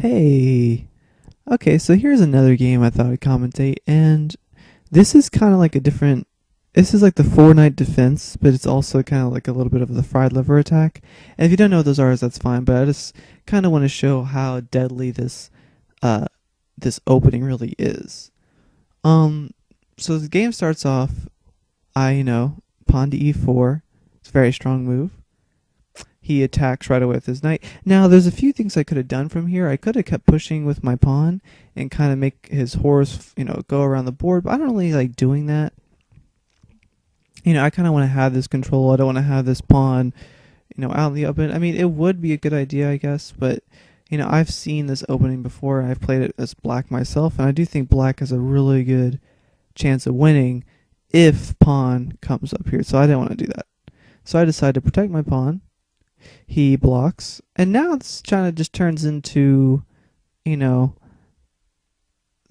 Hey, okay, so here's another game I thought I'd commentate, and this is kind of like a different. This is like the four-night defense, but it's also kind of like a little bit of the fried liver attack. And if you don't know what those are, that's fine. But I just kind of want to show how deadly uh, this opening really is. Um, so the game starts off. Pawn to e4. It's a very strong move. He attacks right away with his knight. Now, there's a few things I could have done from here. I could have kept pushing with my pawn and kind of make his horse, go around the board, but I don't really like doing that. I kind of want to have this control. I don't want to have this pawn, out in the open. I mean, it would be a good idea, I guess, but, I've seen this opening before. I've played it as black myself, and I do think black has a really good chance of winning if pawn comes up here, so I didn't want to do that. So I decided to protect my pawn. He blocks, and now this kind of just turns into, the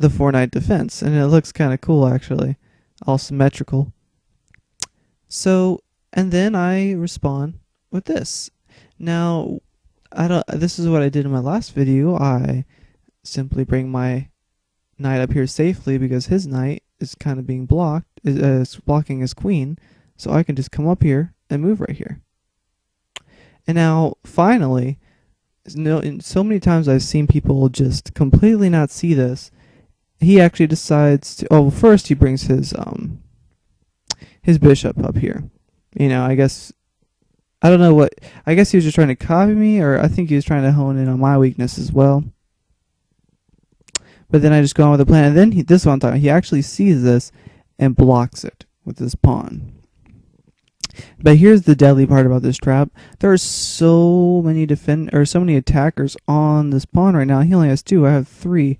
four-night defense, and it looks kind of cool actually, all symmetrical. So, and then I respond with this. Now, This is what I did in my last video. I simply bring my knight up here safely because his knight is kind of being blocked, is blocking his queen, so I can just come up here and move right here. And now, finally, so many times I've seen people just completely not see this. He actually decides to. Oh, well, first he brings his bishop up here. I guess I don't know what. I guess he was just trying to copy me, or I think he was trying to hone in on my weakness as well. But then I just go on with the plan, and then this one time he actually sees this and blocks it with his pawn. But here's the deadly part about this trap. There are so many so many attackers on this pawn right now. He only has two. I have three.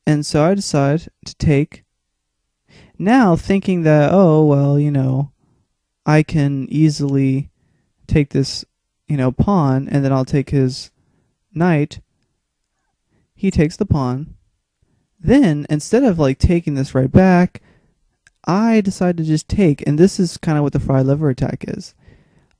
And so I decide to take. Now thinking that, oh, well, I can easily take this, pawn, and then I'll take his knight. He takes the pawn. Then, instead of taking this right back, I decide to just take, and this is kind of what the fried liver attack is.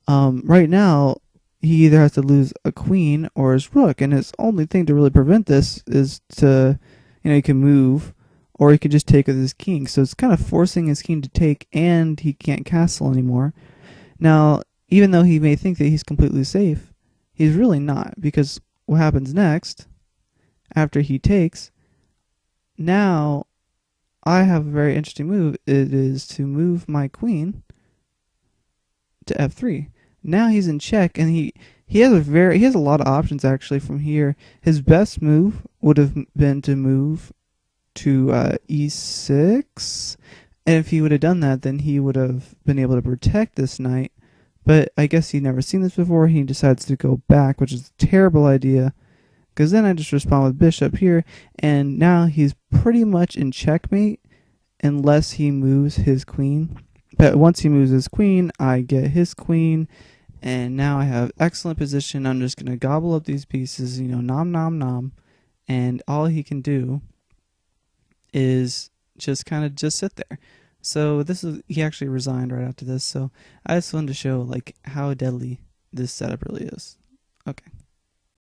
Right now, he either has to lose a queen or his rook, and his only thing to really prevent this is to, he can move, or he can just take with his king. So it's kind of forcing his king to take, and he can't castle anymore. Now, even though he may think that he's completely safe, he's really not, because what happens next, after he takes, now I have a very interesting move. It is to move my queen to f3. Now he's in check, and he has a lot of options actually from here. His best move would have been to move to e6, and if he would have done that, then he would have been able to protect this knight. But I guess he'd never seen this before. He decides to go back, which is a terrible idea. Because then I just respond with bishop here, and now he's pretty much in checkmate unless he moves his queen. But once he moves his queen, I get his queen, and now I have excellent position. I'm just going to gobble up these pieces, nom nom nom, and all he can do is just kind of just sit there. So he actually resigned right after this, so I just wanted to show how deadly this setup really is.